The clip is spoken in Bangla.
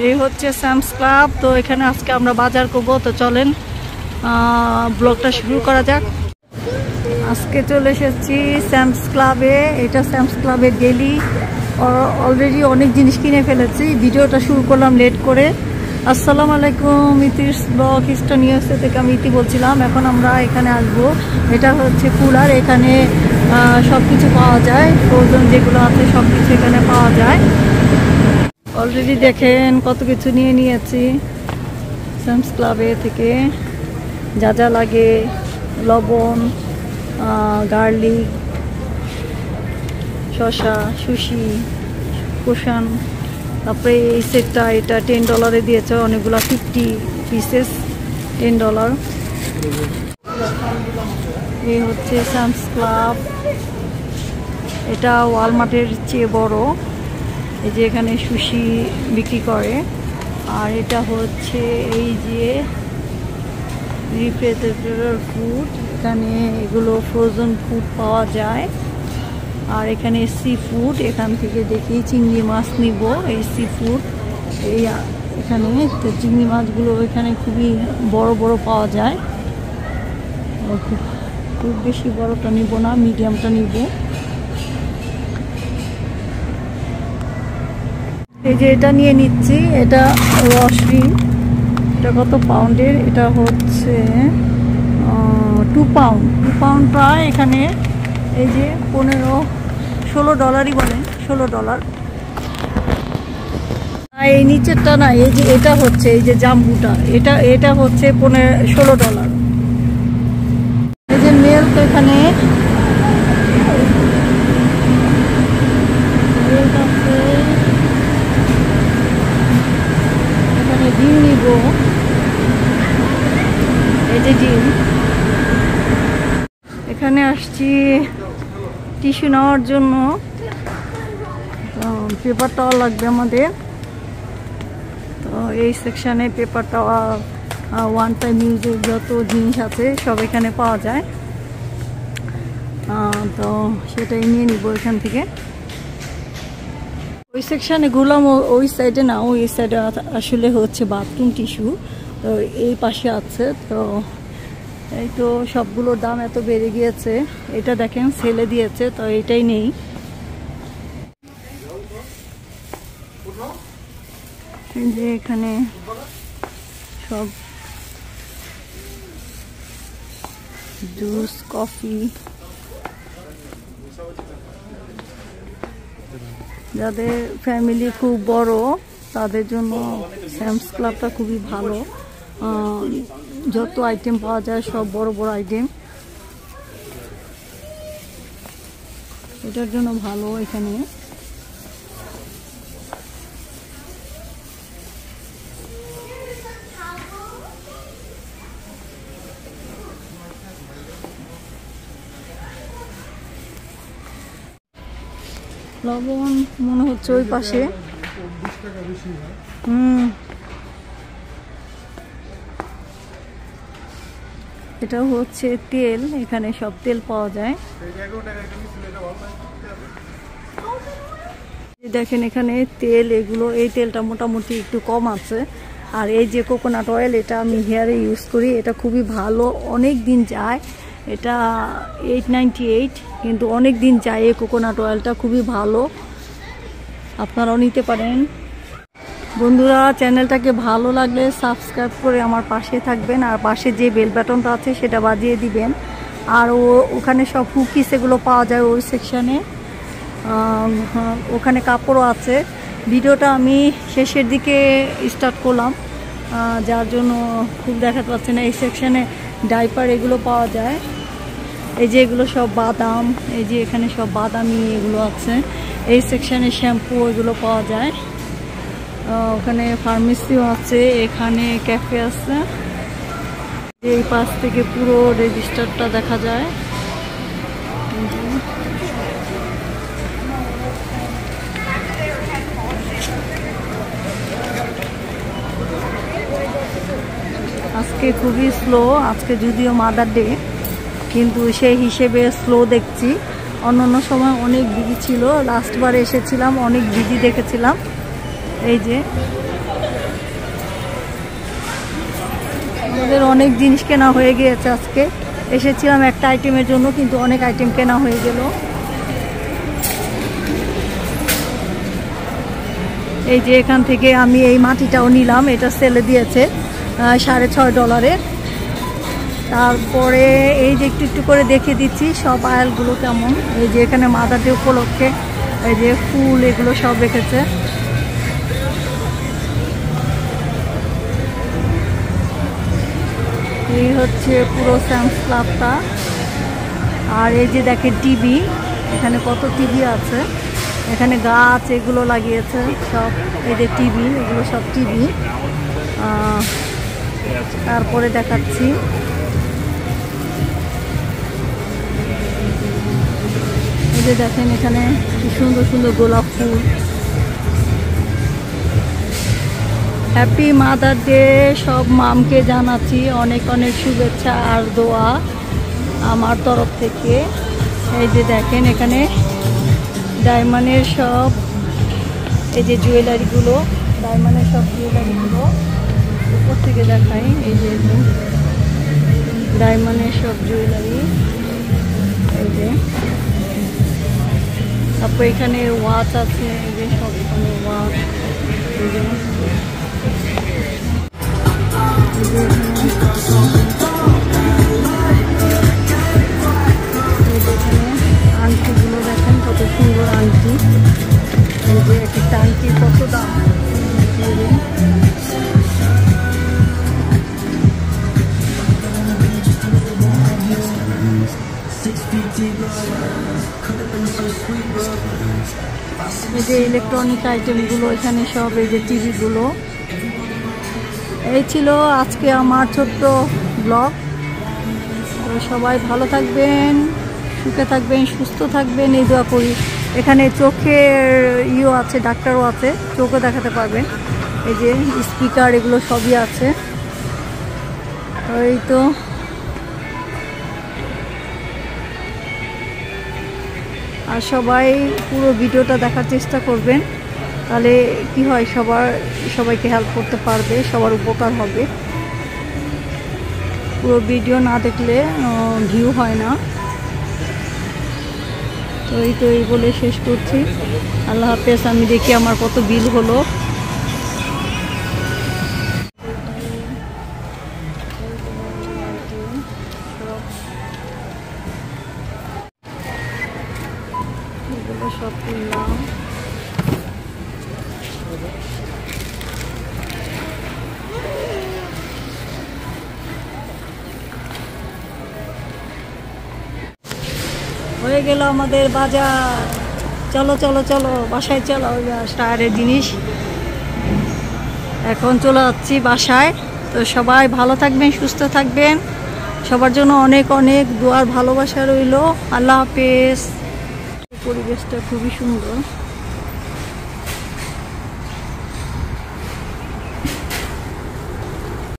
এই হচ্ছে স্যামস ক্লাব। তো এখানে আজকে আমরা বাজার করবো, তো চলেন ব্লগটা শুরু করা যাক। আজকে চলে এসেছি স্যামস ক্লাবে। এটা স্যামস ক্লাবের ডেলি। অলরেডি অনেক জিনিস কিনে ফেলেছি, ভিডিওটা শুরু করলাম লেট করে। আসসালামু আলাইকুম, ইতিস ব্লগ ইস্টার্ন ইউএসএ থেকে আমি ইতি বলছিলাম। এখন আমরা এখানে আসবো। এটা হচ্ছে কুলার, এখানে সব কিছু পাওয়া যায়, ফ্রোজেন যেগুলো আছে সব কিছু এখানে পাওয়া যায়। অলরেডি দেখেন কত কিছু নিয়ে নিয়েছি স্যামস ক্লাবে থেকে, যা যা লাগে, লবণ, গার্লিক, শসা, সুশি, কোশান। তারপরে এই সেটটা, এটা $10 দিয়েছে, অনেকগুলো 50 পিসেস, $10। এই হচ্ছে স্যামস ক্লাব। এটা ওয়ালমার্টের চেয়ে বড়। এই যে এখানে সুশি বিক্রি করে। আর এটা হচ্ছে এই যে রিফ্রিজারেটর ফুড, এখানে এগুলো ফ্রোজেন ফুড পাওয়া যায়। আর এখানে সি ফুড, এখান থেকে দেখি চিংড়ি মাছ নিব। এই সি ফুড, এই এখানে চিংড়ি মাছগুলো এখানে খুবই বড় বড় পাওয়া যায়। খুব বেশি বড়টা নিব না, মিডিয়ামটা নিব। এই যে এটা নিয়ে নিচ্ছি, এটা রসরি। এটা কত পাউন্ডের? এটা হচ্ছে 2 পাউন্ড। 2 পাউন্ড প্রায় এখানে এই যে $16 বলে, $16। এই নিচেরটা না, এই যে এটা হচ্ছে এই যে জাম্বুটা, এটা হচ্ছে $16। এই যে মিল্ক, এখানে ডিম নিব। এই যে ডিম। এখানে আসছি টিস্যু নেওয়ার জন্য, পেপার টাওয়াল লাগবে আমাদের। তো এই সেকশানে পেপার টাওয়াল, ওয়ান টাইম ইউজের যত জিনিস আছে সব এখানে পাওয়া যায়। তো সেটাই নিয়ে নিব এখান থেকে। ওই সেকশানে ঘুরলাম, ওই সাইডে না, ওই সাইডে আসলে হচ্ছে বাথরুম টিস্যু, তো এই পাশে আছে। তো এই তো সবগুলোর দাম এত বেড়ে গিয়েছে। এটা দেখেন সেলে দিয়েছে, তো এটাই নেই। যে এখানে সব জুস, কফি। যাদের ফ্যামিলি খুব বড় তাদের জন্য স্যামস ক্লাবটা খুবই ভালো। যত আইটেম পাওয়া যায় সব বড় বড় আইটেম, এটার জন্য ভালো এখানে। লবণ মনে হচ্ছে ওই পাশে। এটা হচ্ছে তেল, এখানে সব তেল পাওয়া যায়। দেখেন এখানে তেল, এগুলো এই তেলটা মোটামুটি একটু কম আছে। আর এই যে কোকোনাট অয়েল, এটা আমি হেয়ারে ইউজ করি, এটা খুবই ভালো, অনেক দিন যায়। এটা $8.98, কিন্তু অনেক দিন যায়। এই কোকোনাট অয়েলটা খুবই ভালো, আপনারাও নিতে পারেন। বন্ধুরা, চ্যানেলটাকে ভালো লাগলে সাবস্ক্রাইব করে আমার পাশে থাকবেন, আর পাশে যে বেল বাটনটা আছে সেটা বাজিয়ে দিবেন। আর ওখানে সব কুকিজ এগুলো পাওয়া যায় ওই সেকশানে। ওখানে কাপড়ও আছে। ভিডিওটা আমি শেষের দিকে স্টার্ট করলাম, যার জন্য খুব দেখাতে পাচ্ছি না। এই সেকশানে ডাইপার এগুলো পাওয়া যায়। এই যে এগুলো সব বাদাম, এই যে এখানে সব বাদামি এগুলো আছে। এই সেকশানে শ্যাম্পু এগুলো পাওয়া যায়। ওখানে ফার্মেসিও আছে, এখানে ক্যাফে আছে। এই পাশ থেকে পুরো রেজিস্টারটা দেখা যায়। আজকে খুবই স্লো, আজকে যদিও মাদার ডে কিন্তু সেই হিসেবে স্লো দেখছি। অন্যান্য সময় অনেক বিজি ছিল, লাস্টবার এসেছিলাম অনেক বিজি দেখেছিলাম। এই যে আমাদের অনেক জিনিস কেনা হয়ে গিয়েছে আজকে। এসেছিলাম একটা আইটেমের জন্য, কিন্তু অনেক আইটেম কেনা হয়ে গেল। এই যে এখান থেকে আমি এই মাটিটাও নিলাম, এটা সেলে দিয়েছে $6.5। তারপরে এই যে একটু একটু করে দেখিয়ে দিচ্ছি সব আয়ালগুলো কেমন। এই যে এখানে মাদার ডে উপলক্ষে এই যে ফুল এগুলো সব রেখেছে। এই হচ্ছে পুরো স্যামস ক্লাবটা। আর এই যে দেখেন টিভি, এখানে কত টিভি আছে, এখানে গাছ এগুলো লাগিয়েছে সব। এই যে টিভি, এগুলো সব টিভি। তারপরে দেখাচ্ছি এই যে দেখেন এখানে কি সুন্দর সুন্দর গোলাপ ফুল। হ্যাপি মাদার ডে সব মামকে জানাচ্ছি অনেক অনেক শুভেচ্ছা আর দোয়া আমার তরফ থেকে। এই যে দেখেন এখানে ডায়মন্ডের সব এই যে জুয়েলারিগুলো, ডায়মন্ডের সব জুয়েলারিগুলো উপর থেকে দেখাই। এই যে ডায়মন্ডের সব জুয়েলারি, এই যে তারপর এখানে ওয়াচ আছে, এই যে সব এখানে ওয়াচ। এই যে আংটিগুলো দেখেন কত সুন্দর আংটি। এই যে একটা আংটির কত দাম। এই যে ইলেকট্রনিক আইটেমগুলো এখানে সব, এই যে টিভিগুলো। এই ছিল আজকে আমার ছোট্ট ব্লগ। তো সবাই ভালো থাকবেন, সুখে থাকবেন, সুস্থ থাকবেন, এই দোয়া করি। এখানে চোখের ইও আছে, ডাক্তারও আছে, চোখও দেখাতে পারবেন। এই যে স্পিকার এগুলো সবই আছে। এই তো আর সবাই পুরো ভিডিওটা দেখার চেষ্টা করবেন, তাহলে কি হয় সবাইকে হেল্প করতে পারবে, সবার উপকার হবে। পুরো ভিডিও না দেখলে ভিউ হয় না। তো এই বলে শেষ করছি। আল্লাহ হাফেজ। আমি দেখি আমার কত বিল হলো। এগুলো সব কিনলাম। হয়ে গেল আমাদের বাজার। চলো চলো চলো বাসায় চলো। টায়ারের জিনিস এখন চলে যাচ্ছি বাসায়। তো সবাই ভালো থাকবেন, সুস্থ থাকবেন, সবার জন্য অনেক অনেক দোয়ার ভালোবাসা রইল। আল্লাহ হাফেজ। পরিবেশটা খুবই সুন্দর।